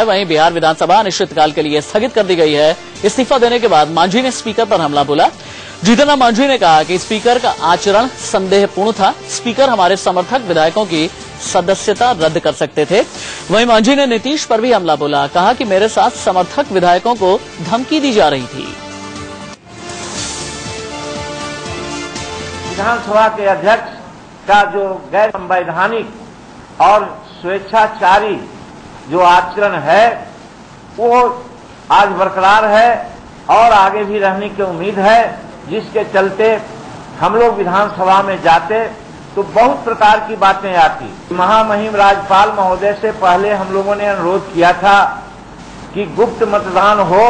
वहीं बिहार विधानसभा अनिश्चितकाल के लिए स्थगित कर दी गई है। इस्तीफा देने के बाद मांझी ने स्पीकर पर हमला बोला। जीतन राम मांझी ने कहा कि स्पीकर का आचरण संदेहपूर्ण था। स्पीकर हमारे समर्थक विधायकों की सदस्यता रद्द कर सकते थे। वहीं मांझी ने नीतीश पर भी हमला बोला। कहा कि मेरे साथ समर्थक विधायकों को धमकी दी जा रही थी। विधानसभा के अध्यक्ष का जो गैर संवैधानिक और स्वेच्छाचारी जो आचरण है वो आज बरकरार है और आगे भी रहने की उम्मीद है, जिसके चलते हम लोग विधानसभा में जाते तो बहुत प्रकार की बातें आती। महामहिम राज्यपाल महोदय से पहले हम लोगों ने अनुरोध किया था कि गुप्त मतदान हो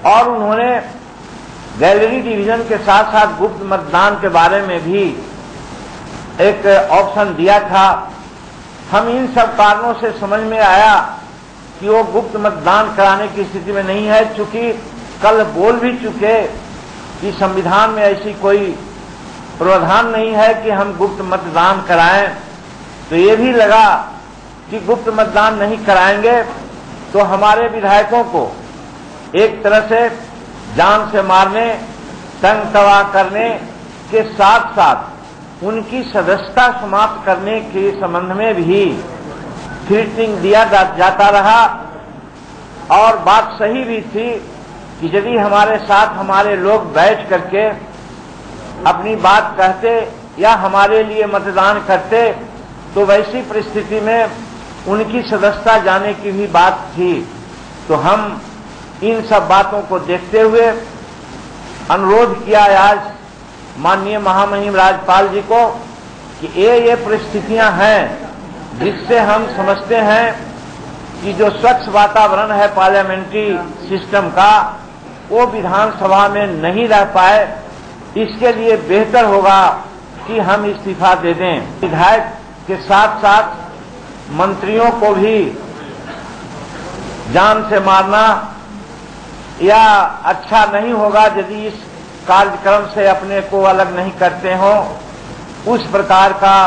और उन्होंने गैलरी डिवीजन के साथ साथ गुप्त मतदान के बारे में भी एक ऑप्शन दिया था। हम इन सब कारणों से समझ में आया कि वो गुप्त मतदान कराने की स्थिति में नहीं है, चूंकि कल बोल भी चुके कि संविधान में ऐसी कोई प्रावधान नहीं है कि हम गुप्त मतदान कराएं। तो ये भी लगा कि गुप्त मतदान नहीं कराएंगे तो हमारे विधायकों को एक तरह से जान से मारने, तंग तबाह करने के साथ साथ उनकी सदस्यता समाप्त करने के संबंध में भी थ्रेटनिंग दिया जाता रहा। और बात सही भी थी कि यदि हमारे साथ हमारे लोग बैठ करके अपनी बात कहते या हमारे लिए मतदान करते तो वैसी परिस्थिति में उनकी सदस्यता जाने की भी बात थी। तो हम इन सब बातों को देखते हुए अनुरोध किया आज माननीय महामहिम राज्यपाल जी को कि ये परिस्थितियां हैं जिससे हम समझते हैं कि जो स्वच्छ वातावरण है पार्लियामेंट्री सिस्टम का वो विधानसभा में नहीं रह पाए। इसके लिए बेहतर होगा कि हम इस्तीफा दे दें। विधायक के साथ साथ मंत्रियों को भी जान से मारना या अच्छा नहीं होगा यदि इस कार्यक्रम से अपने को अलग नहीं करते हो। उस प्रकार का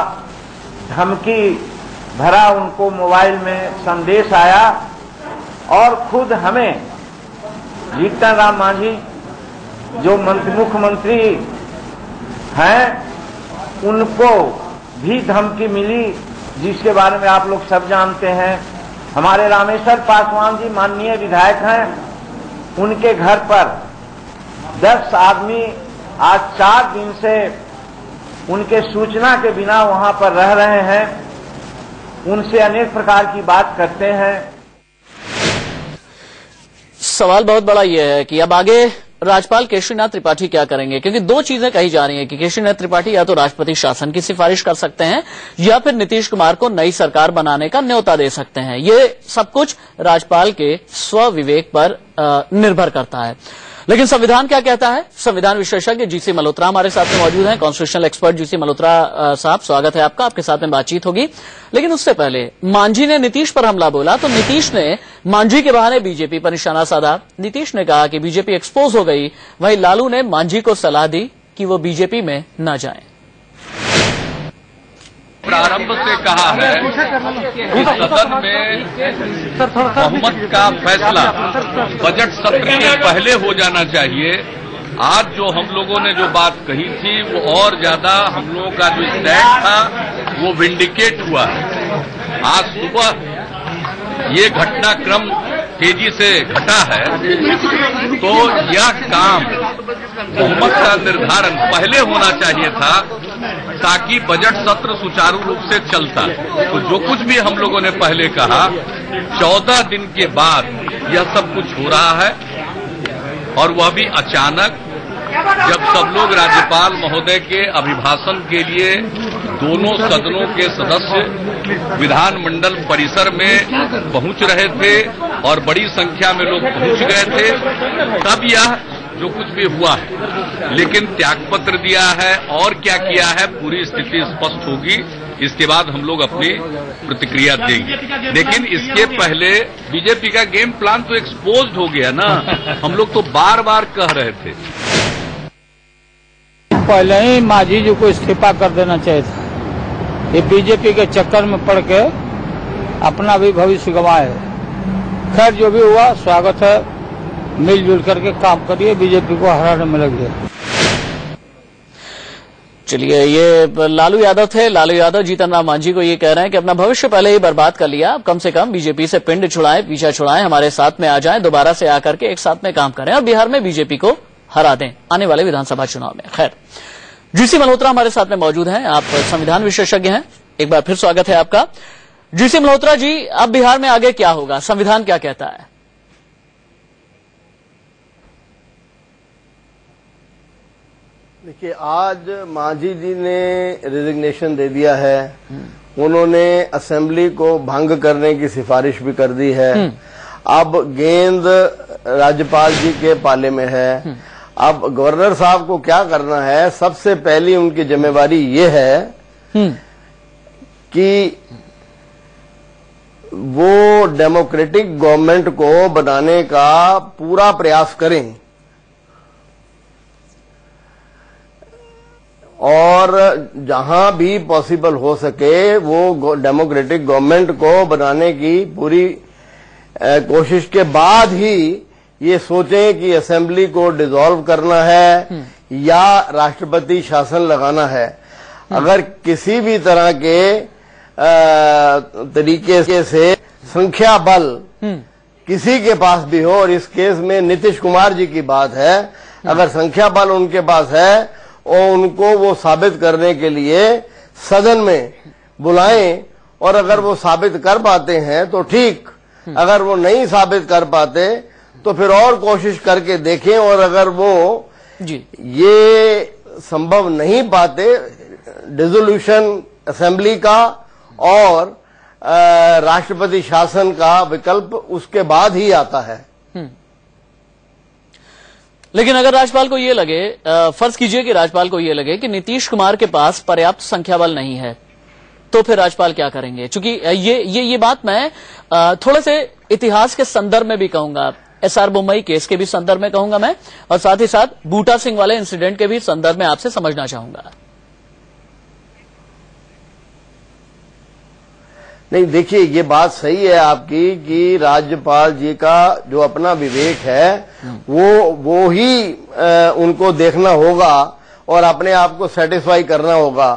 धमकी भरा उनको मोबाइल में संदेश आया और खुद हमें जीतन राम मांझी जो मुख्यमंत्री हैं उनको भी धमकी मिली, जिसके बारे में आप लोग सब जानते हैं। हमारे रामेश्वर पासवान जी माननीय विधायक हैं, उनके घर पर 10 आदमी आज 4 दिन से उनके सूचना के बिना वहां पर रह रहे हैं, उनसे अनेक प्रकार की बात करते हैं। सवाल बहुत बड़ा यह है कि अब आगे राज्यपाल केशरीनाथ त्रिपाठी क्या करेंगे, क्योंकि 2 चीजें कही जा रही हैं कि केशरीनाथ त्रिपाठी या तो राष्ट्रपति शासन की सिफारिश कर सकते हैं या फिर नीतीश कुमार को नई सरकार बनाने का न्योता दे सकते हैं। ये सब कुछ राज्यपाल के स्वविवेक पर निर्भर करता है। लेकिन संविधान क्या कहता है? संविधान विशेषज्ञ जीसी मल्होत्रा हमारे साथ में मौजूद हैं। कॉन्स्टिट्यूशनल एक्सपर्ट जीसी मल्होत्रा साहब, स्वागत है आपका। आपके साथ में बातचीत होगी, लेकिन उससे पहले मांझी ने नीतीश पर हमला बोला तो नीतीश ने मांझी के बहाने बीजेपी पर निशाना साधा। नीतीश ने कहा कि बीजेपी एक्सपोज हो गई। वहीं लालू ने मांझी को सलाह दी कि वो बीजेपी में न जाएं। प्रारंभ से कहा है कि सदन में बहुमत का फैसला बजट सत्र के पहले हो जाना चाहिए। आज जो हम लोगों ने जो बात कही थी वो और ज्यादा हम लोगों का जो स्टैंड था वो विंडिकेट हुआ है। आज सुबह ये घटनाक्रम तेजी से घटा है तो यह काम बहुमत का निर्धारण पहले होना चाहिए था ताकि बजट सत्र सुचारू रूप से चलता। तो जो कुछ भी हम लोगों ने पहले कहा 14 दिन के बाद यह सब कुछ हो रहा है और वह भी अचानक, जब सब लोग राज्यपाल महोदय के अभिभाषण के लिए दोनों सदनों के सदस्य विधानमंडल परिसर में पहुंच रहे थे और बड़ी संख्या में लोग पहुंच गए थे, तब यह जो कुछ भी हुआ है। लेकिन त्यागपत्र दिया है और क्या किया है पूरी स्थिति स्पष्ट होगी, इसके बाद हम लोग अपनी प्रतिक्रिया देंगे। लेकिन इसके पहले बीजेपी का गेम प्लान तो एक्सपोज्ड हो गया ना। हम लोग तो बार बार कह रहे थे। पहले ही मांझी जी को इस्तीफा कर देना चाहिए था। ये बीजेपी के चक्कर में पड़ के अपना भी भविष्य गंवाए। खैर जो भी हुआ स्वागत है, मिलजुल करके काम करिए, बीजेपी को हराने में लगिए। चलिए, ये लालू यादव थे। लालू यादव जीतन राम मांझी को ये कह रहे हैं कि अपना भविष्य पहले ही बर्बाद कर लिया, अब कम से कम बीजेपी से पिंड छुड़ाएं, पीछा छुड़ाएं, हमारे साथ में आ जाएं, दोबारा से आकर के एक साथ में काम करें और बिहार में बीजेपी को हरा दें आने वाले विधानसभा चुनाव में। खैर, जीसी मल्होत्रा हमारे साथ में मौजूद हैं, आप संविधान विशेषज्ञ हैं, एक बार फिर स्वागत है आपका। जीसी मल्होत्रा जी, अब बिहार में आगे क्या होगा, संविधान क्या कहता है? देखिए, आज मांझी जी ने रिजिग्नेशन दे दिया है, उन्होंने असेंबली को भंग करने की सिफारिश भी कर दी है। अब गेंद राज्यपाल जी के पाले में है। अब गवर्नर साहब को क्या करना है, सबसे पहली उनकी जिम्मेवारी ये है कि वो डेमोक्रेटिक गवर्नमेंट को बनाने का पूरा प्रयास करें और जहां भी पॉसिबल हो सके वो डेमोक्रेटिक गवर्नमेंट को बनाने की पूरी कोशिश के बाद ही ये सोचें कि असेंबली को डिसॉल्व करना है या राष्ट्रपति शासन लगाना है। अगर किसी भी तरह के तरीके से संख्या बल किसी के पास भी हो, और इस केस में नीतीश कुमार जी की बात है, अगर संख्या बल उनके पास है और उनको वो साबित करने के लिए सदन में बुलाएं, और अगर वो साबित कर पाते हैं तो ठीक, अगर वो नहीं साबित कर पाते तो फिर और कोशिश करके देखें, और अगर वो ये संभव नहीं पाते, डिसोल्यूशन असेंबली का और राष्ट्रपति शासन का विकल्प उसके बाद ही आता है। लेकिन अगर राज्यपाल को ये लगे, फर्ज कीजिए कि राज्यपाल को ये लगे कि नीतीश कुमार के पास पर्याप्त संख्या बल नहीं है, तो फिर राज्यपाल क्या करेंगे? क्योंकि ये बात मैं थोड़े से इतिहास के संदर्भ में भी कहूंगा, एसआर बोम्मई केस के भी संदर्भ में कहूंगा मैं, और साथ ही साथ बूटा सिंह वाले इंसिडेंट के भी संदर्भ में आपसे समझना चाहूंगा। नहीं, देखिए, ये बात सही है आपकी कि राज्यपाल जी का जो अपना विवेक है वो ही उनको देखना होगा और अपने आप को सेटिस्फाई करना होगा,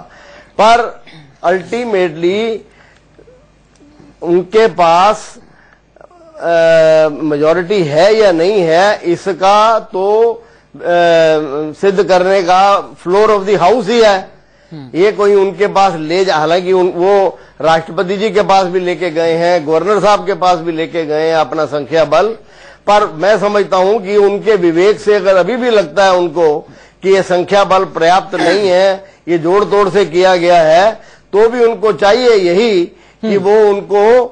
पर अल्टीमेटली उनके पास मेजॉरिटी है या नहीं है, इसका तो सिद्ध करने का फ्लोर ऑफ द हाउस ही है। ये कोई उनके पास हालांकि वो राष्ट्रपति जी के पास भी लेके गए हैं, गवर्नर साहब के पास भी लेके गए हैं अपना संख्या बल, पर मैं समझता हूं कि उनके विवेक से अगर अभी भी लगता है उनको कि ये संख्या बल पर्याप्त नहीं है, ये जोड़ तोड़ से किया गया है, तो भी उनको चाहिए यही कि वो उनको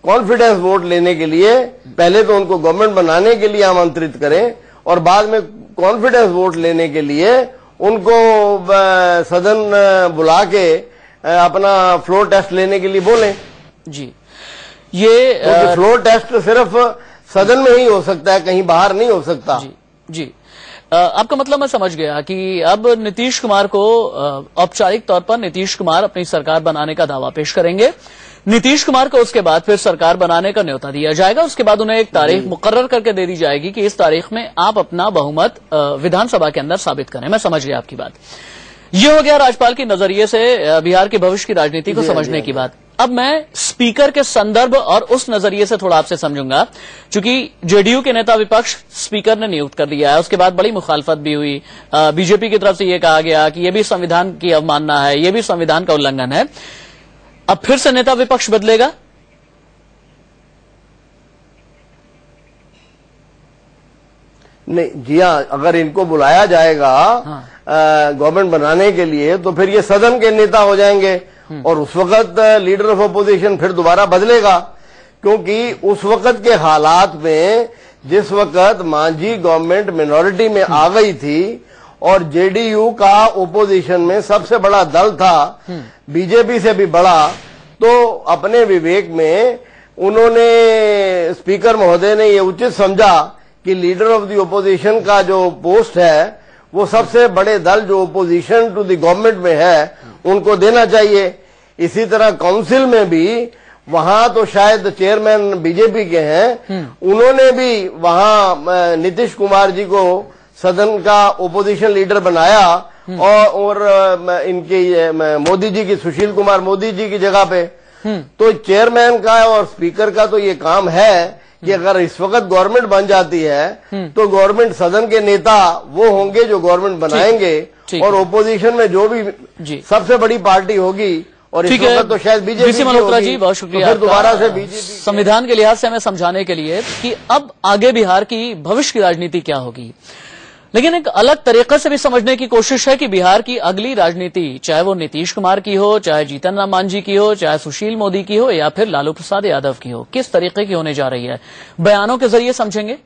कॉन्फिडेंस वोट लेने के लिए पहले तो उनको गवर्नमेंट बनाने के लिए आमंत्रित करें और बाद में कॉन्फिडेंस वोट लेने के लिए उनको सदन बुला के अपना फ्लोर टेस्ट लेने के लिए बोलें। जी, ये तो फ्लोर टेस्ट सिर्फ सदन में ही हो सकता है, कहीं बाहर नहीं हो सकता। जी, आपका मतलब मैं समझ गया कि अब नीतीश कुमार को औपचारिक तौर पर नीतीश कुमार अपनी सरकार बनाने का दावा पेश करेंगे। नीतीश कुमार को उसके बाद फिर सरकार बनाने का न्योता दिया जाएगा, उसके बाद उन्हें एक तारीख मुकर्रर करके दे दी जाएगी कि इस तारीख में आप अपना बहुमत विधानसभा के अंदर साबित करें। मैं समझ गया आपकी बात। ये हो गया राज्यपाल के नजरिए से बिहार की भविष्य की राजनीति को समझने की बात। अब मैं स्पीकर के संदर्भ और उस नजरिए से थोड़ा आपसे समझूंगा, क्योंकि जेडीयू के नेता विपक्ष स्पीकर ने नियुक्त कर दिया है, उसके बाद बड़ी मुखालफत भी हुई। बीजेपी की तरफ से यह कहा गया कि यह भी संविधान की अवमानना है, यह भी संविधान का उल्लंघन है। अब फिर से नेता विपक्ष बदलेगा? नहीं जी, हाँ, अगर इनको बुलाया जाएगा गवर्नमेंट बनाने के लिए तो फिर ये सदन के नेता हो जाएंगे और उस वक्त लीडर ऑफ अपोजिशन फिर दोबारा बदलेगा, क्योंकि उस वक्त के हालात में जिस वक्त मांझी गवर्नमेंट मिनॉरिटी में आ गई थी और जेडीयू का ओपोजिशन में सबसे बड़ा दल था, बीजेपी से भी बड़ा, तो अपने विवेक में उन्होंने स्पीकर महोदय ने ये उचित समझा कि लीडर ऑफ द ओपोजिशन का जो पोस्ट है वो सबसे बड़े दल जो ओपोजिशन टू द गवर्नमेंट में है उनको देना चाहिए। इसी तरह काउंसिल में भी वहां तो शायद चेयरमैन बीजेपी के हैं, उन्होंने भी वहां नीतीश कुमार जी को सदन का ओपोजिशन लीडर बनाया और इनके मोदी जी की, सुशील कुमार मोदी जी की जगह पे। तो चेयरमैन का और स्पीकर का तो ये काम है कि अगर इस वक्त गवर्नमेंट बन जाती है तो गवर्नमेंट सदन के नेता वो होंगे जो गवर्नमेंट बनाएंगे और ओपोजिशन में जो भी सबसे बड़ी पार्टी होगी और इस वक्त तो शायद बीजेपी मल्होत्रा जी, बहुत शुक्रिया। फिर दोबारा से बीजेपी संविधान के लिहाज से हमें समझाने के लिए कि अब आगे बिहार की भविष्य की राजनीति क्या होगी, लेकिन एक अलग तरीके से भी समझने की कोशिश है कि बिहार की अगली राजनीति, चाहे वो नीतीश कुमार की हो, चाहे जीतन राम मांझी की हो, चाहे सुशील मोदी की हो या फिर लालू प्रसाद यादव की हो, किस तरीके की होने जा रही है, बयानों के जरिए समझेंगे।